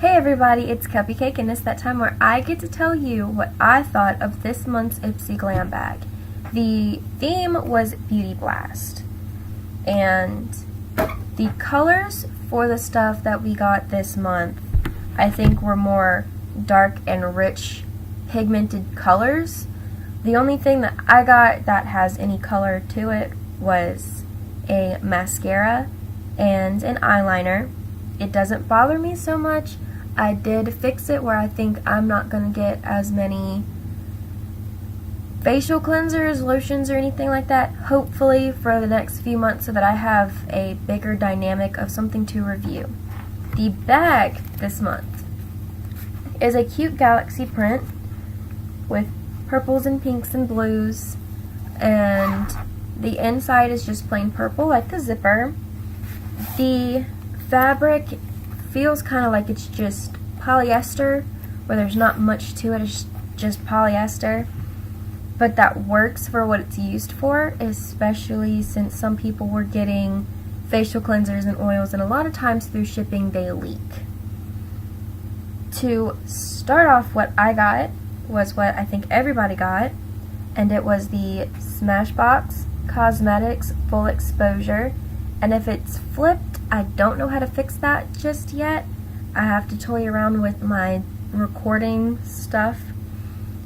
Hey everybody, it's Cupcake, and it's that time where I get to tell you what I thought of this month's Ipsy Glam bag. The theme was Beauty Blast, and the colors for the stuff that we got this month I think were more dark and rich pigmented colors. The only thing that I got that has any color to it was a mascara and an eyeliner. It doesn't bother me so much. I did fix it where I think I'm not going to get as many facial cleansers, lotions, or anything like that, hopefully for the next few months, so that I have a bigger dynamic of something to review. The bag this month is a cute galaxy print with purples and pinks and blues, and the inside is just plain purple like the zipper. The fabric feels kind of like it's just polyester, where there's not much to it, it's just polyester, but that works for what it's used for, especially since some people were getting facial cleansers and oils, and a lot of times through shipping they leak. To start off, what I got was what I think everybody got, and it was the Smashbox Cosmetics Full Exposure. And if it's flipped, I don't know how to fix that just yet. I have to toy around with my recording stuff.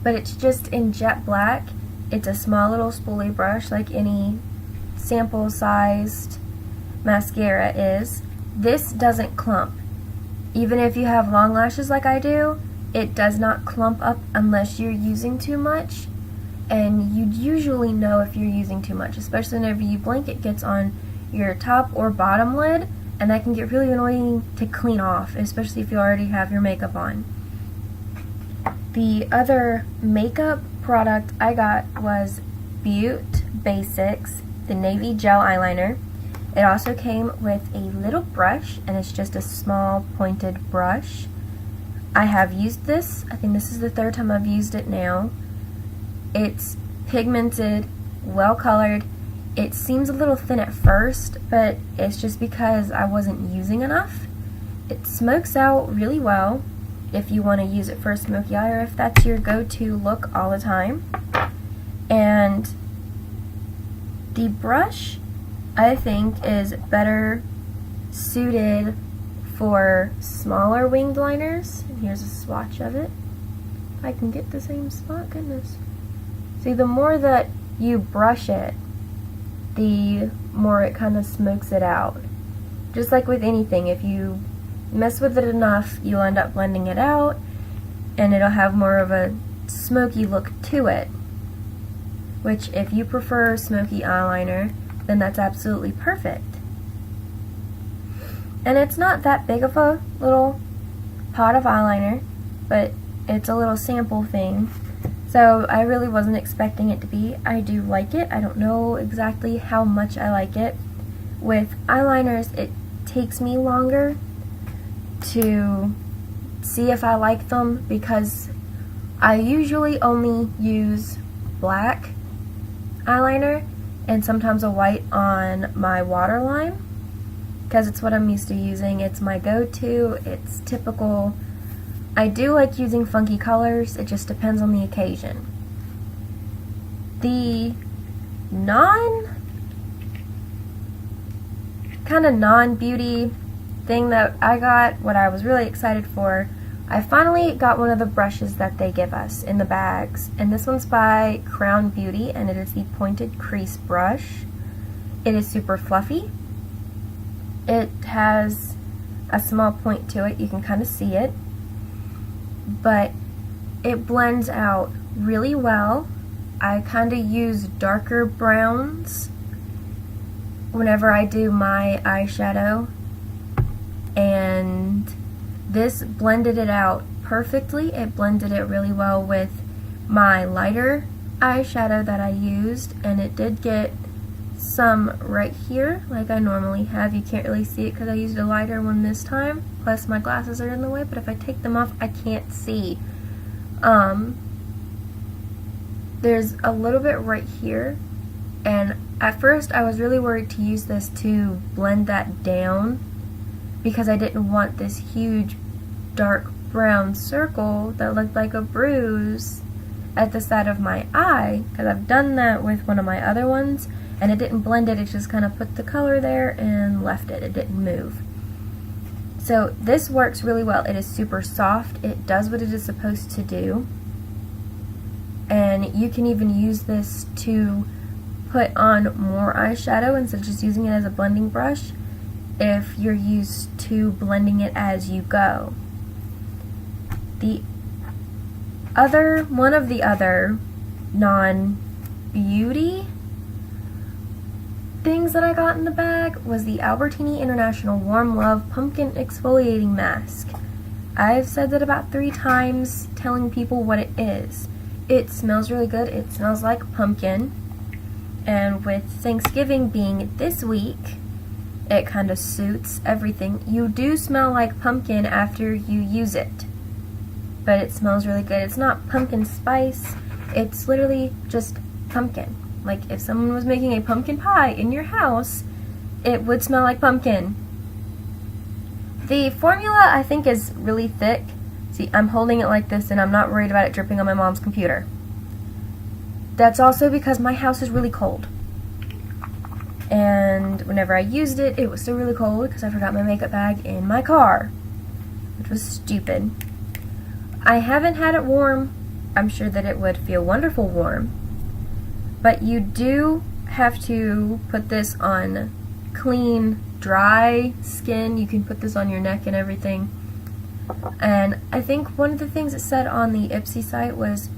But it's just in jet black. It's a small little spoolie brush like any sample sized mascara is. This doesn't clump. Even if you have long lashes like I do, it does not clump up unless you're using too much. And you'd usually know if you're using too much, especially whenever you blink, it gets on your top or bottom lid, and that can get really annoying to clean off, especially if you already have your makeup on. The other makeup product I got was Butte Basics, the navy gel eyeliner. It also came with a little brush, and it's just a small pointed brush. I have used this. I think this is the third time I've used it now. It's pigmented, well colored. It seems a little thin at first, but it's just because I wasn't using enough. It smokes out really well if you want to use it for a smoky eye, or if that's your go-to look all the time. And the brush, I think, is better suited for smaller winged liners. And here's a swatch of it. If I can get the same spot, goodness. See, the more that you brush it, the more it kind of smokes it out. Just like with anything, if you mess with it enough, you'll end up blending it out, and it'll have more of a smoky look to it. Which, if you prefer smoky eyeliner, then that's absolutely perfect. And it's not that big of a little pot of eyeliner, but it's a little sample thing. So I really wasn't expecting it to be. I do like it. I don't know exactly how much I like it. With eyeliners, it takes me longer to see if I like them, because I usually only use black eyeliner and sometimes a white on my waterline, because it's what I'm used to using. It's my go-to. It's typical. I do like using funky colors, it just depends on the occasion. The non-beauty thing that I got, what I was really excited for, I finally got one of the brushes that they give us in the bags, and this one's by Crown Beauty, and it is the pointed crease brush. It is super fluffy. It has a small point to it, you can kind of see it, but it blends out really well. I kind of use darker browns whenever I do my eyeshadow, and this blended it out perfectly. It blended it really well with my lighter eyeshadow that I used, and it did get some right here like I normally have. You can't really see it because I used a lighter one this time, plus my glasses are in the way, but if I take them off I can't see. There's a little bit right here, and at first I was really worried to use this to blend that down because I didn't want this huge dark brown circle that looked like a bruise at the side of my eye, because I've done that with one of my other ones, and it didn't blend it, it just kind of put the color there and left it. It didn't move. So this works really well. It is super soft. It does what it is supposed to do. And you can even use this to put on more eyeshadow instead of just using it as a blending brush if you're used to blending it as you go. One of the other non-beauty things that I got in the bag was the Albertini International Warm Love Pumpkin Exfoliating Mask. I've said that about 3 times, telling people what it is. It smells really good. It smells like pumpkin. And with Thanksgiving being this week, it kind of suits everything. You do smell like pumpkin after you use it, but it smells really good. It's not pumpkin spice. It's literally just pumpkin. Like if someone was making a pumpkin pie in your house, it would smell like pumpkin. The formula I think is really thick. See, I'm holding it like this and I'm not worried about it dripping on my mom's computer. That's also because my house is really cold. And whenever I used it, it was still really cold because I forgot my makeup bag in my car, which was stupid. I haven't had it warm. I'm sure that it would feel wonderful warm. But you do have to put this on clean, dry skin. You can put this on your neck and everything. And I think one of the things it said on the Ipsy site was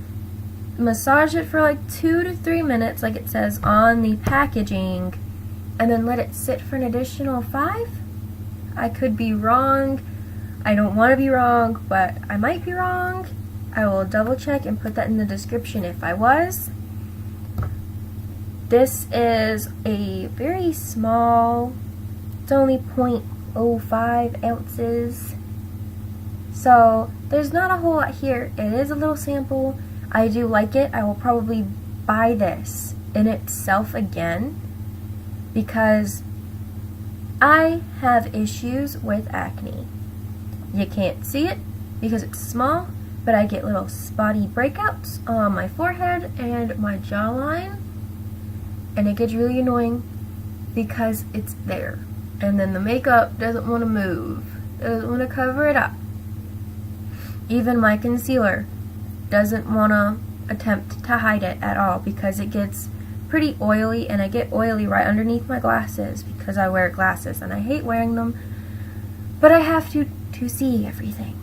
massage it for like 2 to 3 minutes, like it says on the packaging, and then let it sit for an additional 5? I could be wrong. I don't want to be wrong, but I might be wrong. I will double check and put that in the description if I was. This is a very small, it's only 0.05 ounces. So there's not a whole lot here. It is a little sample. I do like it. I will probably buy this in itself again because I have issues with acne. You can't see it because it's small, but I get little spotty breakouts on my forehead and my jawline, and it gets really annoying because it's there. And then the makeup doesn't want to move, doesn't want to cover it up. Even my concealer doesn't want to attempt to hide it at all because it gets pretty oily, and I get oily right underneath my glasses because I wear glasses and I hate wearing them, but I have to see everything.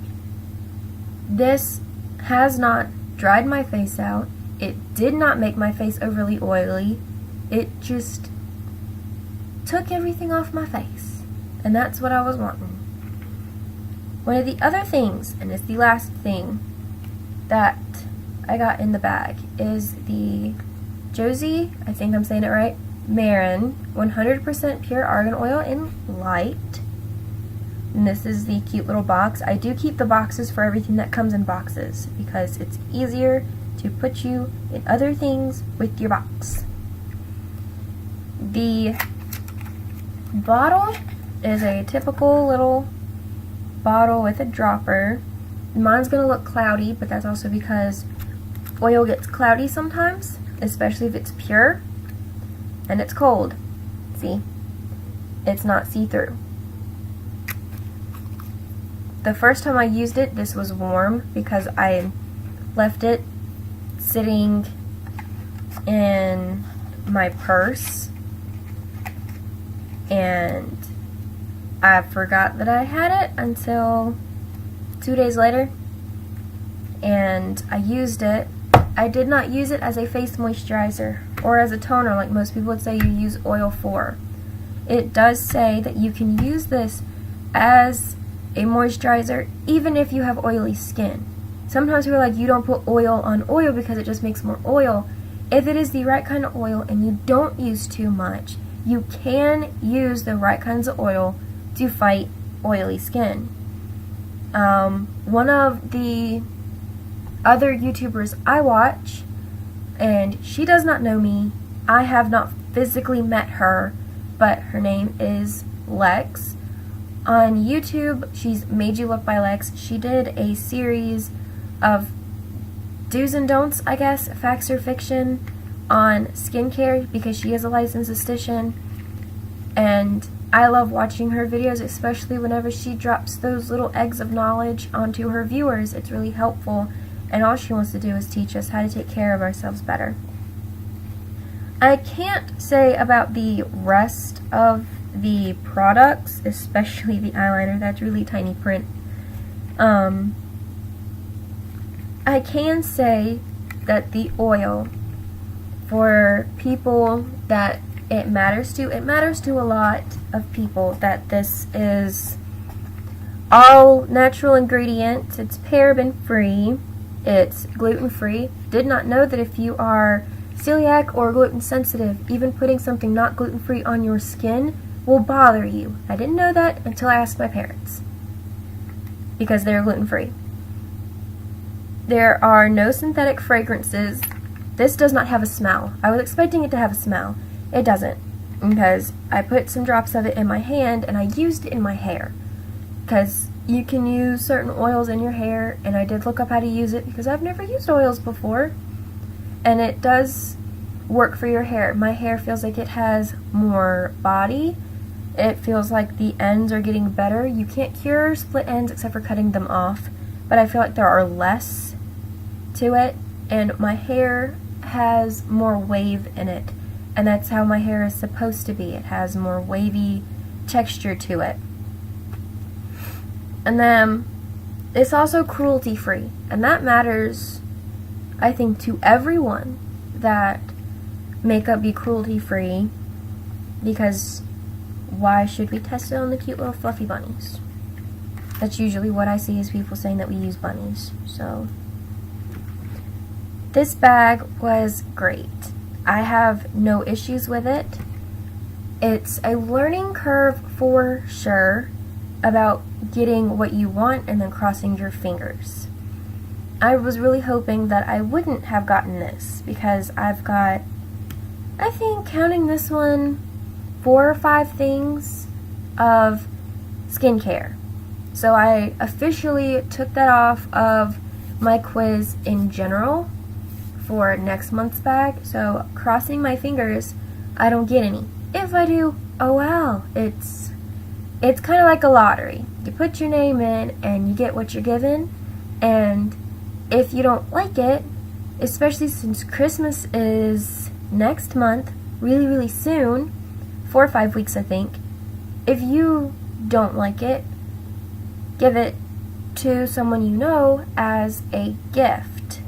This has not dried my face out. It did not make my face overly oily. It just took everything off my face, and that's what I was wanting. One of the other things, and it's the last thing that I got in the bag, is the Josie, I think I'm saying it right, Marin 100% pure argan oil in light. And this is the cute little box. I do keep the boxes for everything that comes in boxes because it's easier to put you in other things with your box. The bottle is a typical little bottle with a dropper. Mine's gonna look cloudy, but that's also because oil gets cloudy sometimes, especially if it's pure and it's cold. See, it's not see-through. The first time I used it, this was warm because I left it sitting in my purse and I forgot that I had it until 2 days later, and I used it. I did not use it as a face moisturizer or as a toner like most people would say you use oil for. It does say that you can use this as a moisturizer even if you have oily skin. Sometimes people are like, you don't put oil on oil because it just makes more oil. If it is the right kind of oil and you don't use too much, you can use the right kinds of oil to fight oily skin. One of the other YouTubers I watch, and she does not know me, I have not physically met her, but her name is Lex. On YouTube, she's Made You Look by Lex. She did a series of do's and don'ts, I guess, facts or fiction, on skincare because she is a licensed esthetician, and I love watching her videos, especially whenever she drops those little eggs of knowledge onto her viewers. It's really helpful, and all she wants to do is teach us how to take care of ourselves better. I can't say about the rest of the products, especially the eyeliner. That's really tiny print. I can say that the oil, for people that it matters to a lot of people that this is all natural ingredients. It's paraben free, it's gluten free. Did not know that if you are celiac or gluten sensitive, even putting something not gluten free on your skin will bother you. I didn't know that until I asked my parents, because they're gluten free. There are no synthetic fragrances. This does not have a smell. I was expecting it to have a smell. It doesn't, because I put some drops of it in my hand and I used it in my hair, because you can use certain oils in your hair, and I did look up how to use it because I've never used oils before, and it does work for your hair. My hair feels like it has more body. It feels like the ends are getting better. You can't cure split ends except for cutting them off, but I feel like there are less to it, and my hair has more wave in it, and that's how my hair is supposed to be. It has more wavy texture to it. And then it's also cruelty free, and that matters, I think, to everyone, that makeup be cruelty free, because why should we test it on the cute little fluffy bunnies? That's usually what I see, is people saying that we use bunnies. So this bag was great. I have no issues with it. It's a learning curve for sure about getting what you want and then crossing your fingers. I was really hoping that I wouldn't have gotten this, because I've got, I think, counting this one, 4 or 5 things of skincare. So I officially took that off of my quiz in general for next month's bag. So crossing my fingers, I don't get any. If I do, oh well. It's kind of like a lottery. You put your name in and you get what you're given, and if you don't like it, especially since Christmas is next month, really, really soon, 4 or 5 weeks I think, if you don't like it, give it to someone you know as a gift.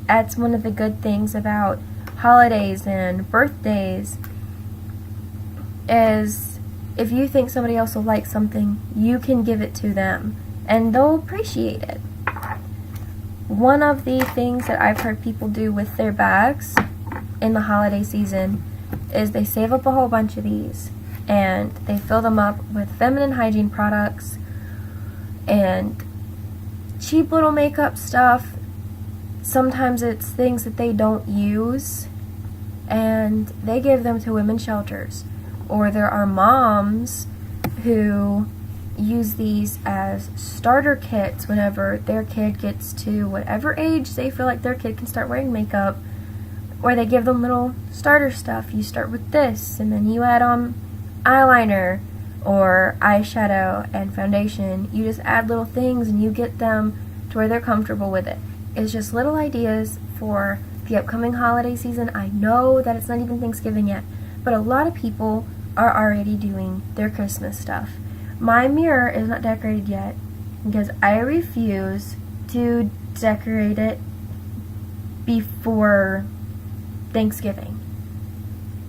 That's one of the good things about holidays and birthdays, is if you think somebody else will like something, you can give it to them and they'll appreciate it. One of the things that I've heard people do with their bags in the holiday season is they save up a whole bunch of these and they fill them up with feminine hygiene products and cheap little makeup stuff. Sometimes it's things that they don't use, and they give them to women's shelters. Or there are moms who use these as starter kits whenever their kid gets to whatever age they feel like their kid can start wearing makeup, or they give them little starter stuff. You start with this, and then you add on eyeliner or eyeshadow and foundation. You just add little things and you get them to where they're comfortable with it. It's just little ideas for the upcoming holiday season. I know that it's not even Thanksgiving yet, but a lot of people are already doing their Christmas stuff. My mirror is not decorated yet because I refuse to decorate it before Thanksgiving.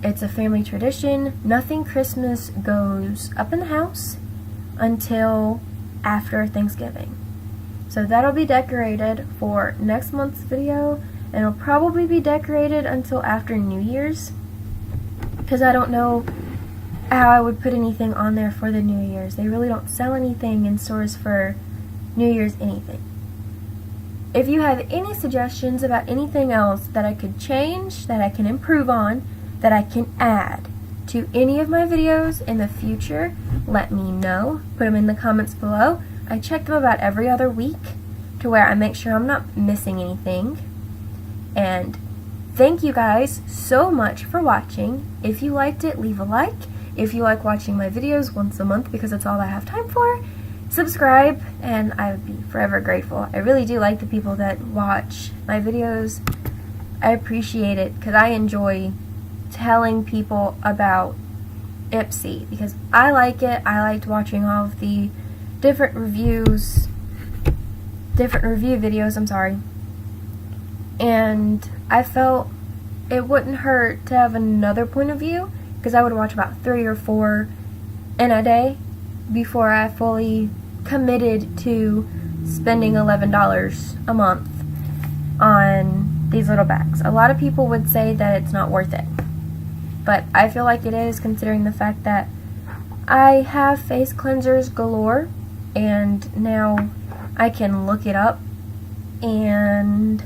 It's a family tradition. Nothing Christmas goes up in the house until after Thanksgiving. So that'll be decorated for next month's video, and it'll probably be decorated until after New Year's, because I don't know how I would put anything on there for the New Year's. They really don't sell anything in stores for New Year's anything. If you have any suggestions about anything else that I could change, that I can improve on, that I can add to any of my videos in the future, let me know. Put them in the comments below. I check them about every other week to where I make sure I'm not missing anything. And thank you guys so much for watching. If you liked it, leave a like. If you like watching my videos once a month, because that's all I have time for, subscribe, and I would be forever grateful. I really do like the people that watch my videos. I appreciate it because I enjoy telling people about Ipsy because I like it. I liked watching all of the different review videos, and I felt it wouldn't hurt to have another point of view, because I would watch about 3 or 4 in a day before I fully committed to spending $11 a month on these little bags. A lot of people would say that it's not worth it, but I feel like it is, considering the fact that I have face cleansers galore, and now I can look it up and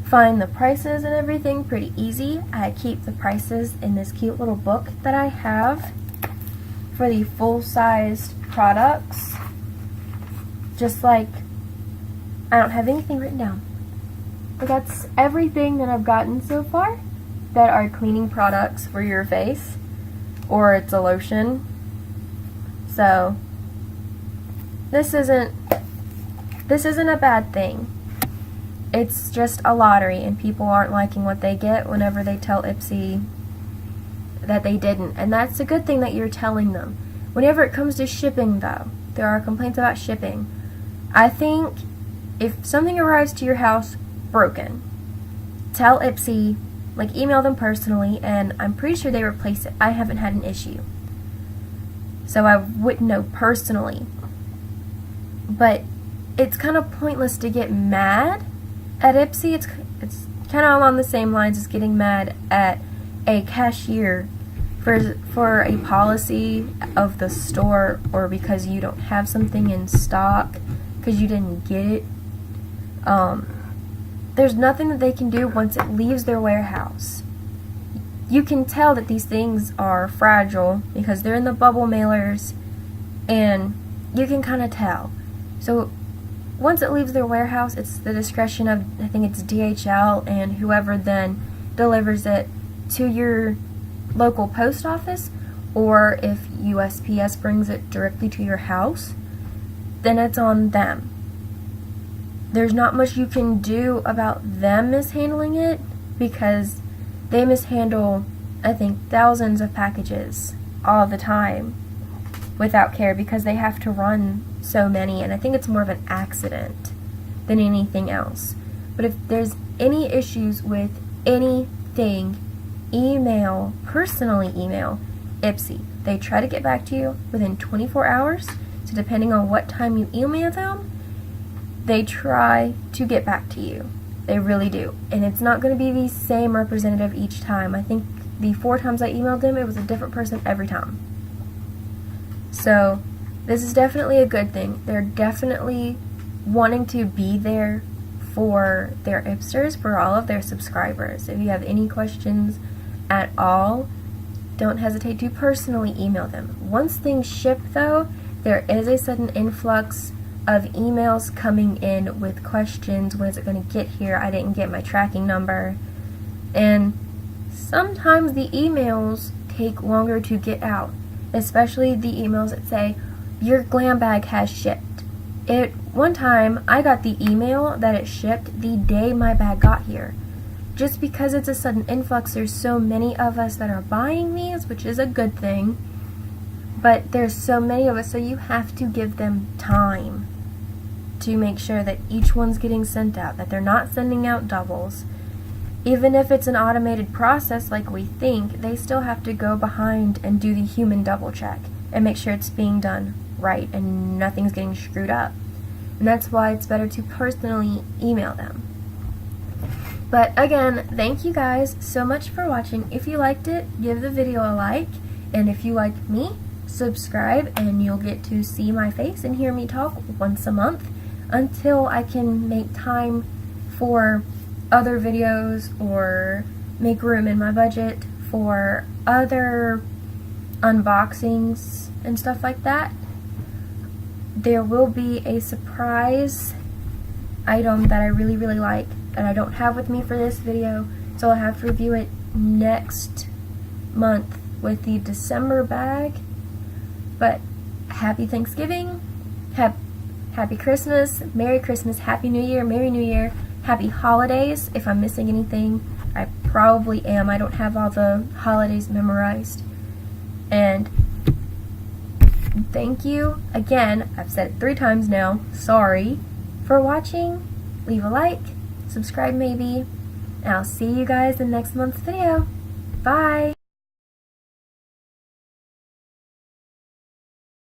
find the prices and everything pretty easy. I keep the prices in this cute little book that I have for the full-sized products. Just like, I don't have anything written down, but that's everything that I've gotten so far that are cleaning products for your face, or it's a lotion. So this isn't a bad thing. It's just a lottery, and people aren't liking what they get whenever they tell Ipsy that they didn't. And that's a good thing that you're telling them. Whenever it comes to shipping, though, there are complaints about shipping. I think if something arrives to your house broken, tell Ipsy, like email them personally, and I'm pretty sure they replace it. I haven't had an issue, so I wouldn't know personally. But it's kind of pointless to get mad at Ipsy. It's kind of along the same lines as getting mad at a cashier for a policy of the store, or because you don't have something in stock because you didn't get it. There's nothing that they can do once it leaves their warehouse. You can tell that these things are fragile because they're in the bubble mailers, and you can kind of tell. So once it leaves their warehouse, it's the discretion of, I think it's DHL, and whoever then delivers it to your local post office, or if USPS brings it directly to your house, then it's on them. There's not much you can do about them mishandling it, because they mishandle, I think, thousands of packages all the time without care, because they have to run so many, and I think it's more of an accident than anything else. But if there's any issues with anything, personally email Ipsy. They try to get back to you within 24 hours, so depending on what time you email them, they try to get back to you. They really do. And it's not going to be the same representative each time. I think the 4 times I emailed them, it was a different person every time. So this is definitely a good thing. They're definitely wanting to be there for their Ipsters, for all of their subscribers. If you have any questions at all, don't hesitate to personally email them. Once things ship, though, there is a sudden influx of emails coming in with questions. When is it going to get here? I didn't get my tracking number. And sometimes the emails take longer to get out, especially the emails that say, your glam bag has shipped. One time, I got the email that it shipped the day my bag got here. Just because it's a sudden influx, there's so many of us that are buying these, which is a good thing, but there's so many of us, so you have to give them time to make sure that each one's getting sent out, that they're not sending out doubles. Even if it's an automated process like we think, they still have to go behind and do the human double check and make sure it's being done right and nothing's getting screwed up. And that's why it's better to personally email them. But again, thank you guys so much for watching. If you liked it, give the video a like, and if you like me, subscribe, and you'll get to see my face and hear me talk once a month until I can make time for other videos or make room in my budget for other unboxings and stuff like that. There will be a surprise item that I really like that I don't have with me for this video, so I'll have to review it next month with the December bag. But happy Thanksgiving, happy Christmas, Merry Christmas, Happy New Year, Merry New Year, Happy Holidays. If I'm missing anything, I probably am. I don't have all the holidays memorized. And thank you again, I've said it 3 times now, sorry for watching. Leave a like, subscribe maybe, and I'll see you guys in next month's video. Bye!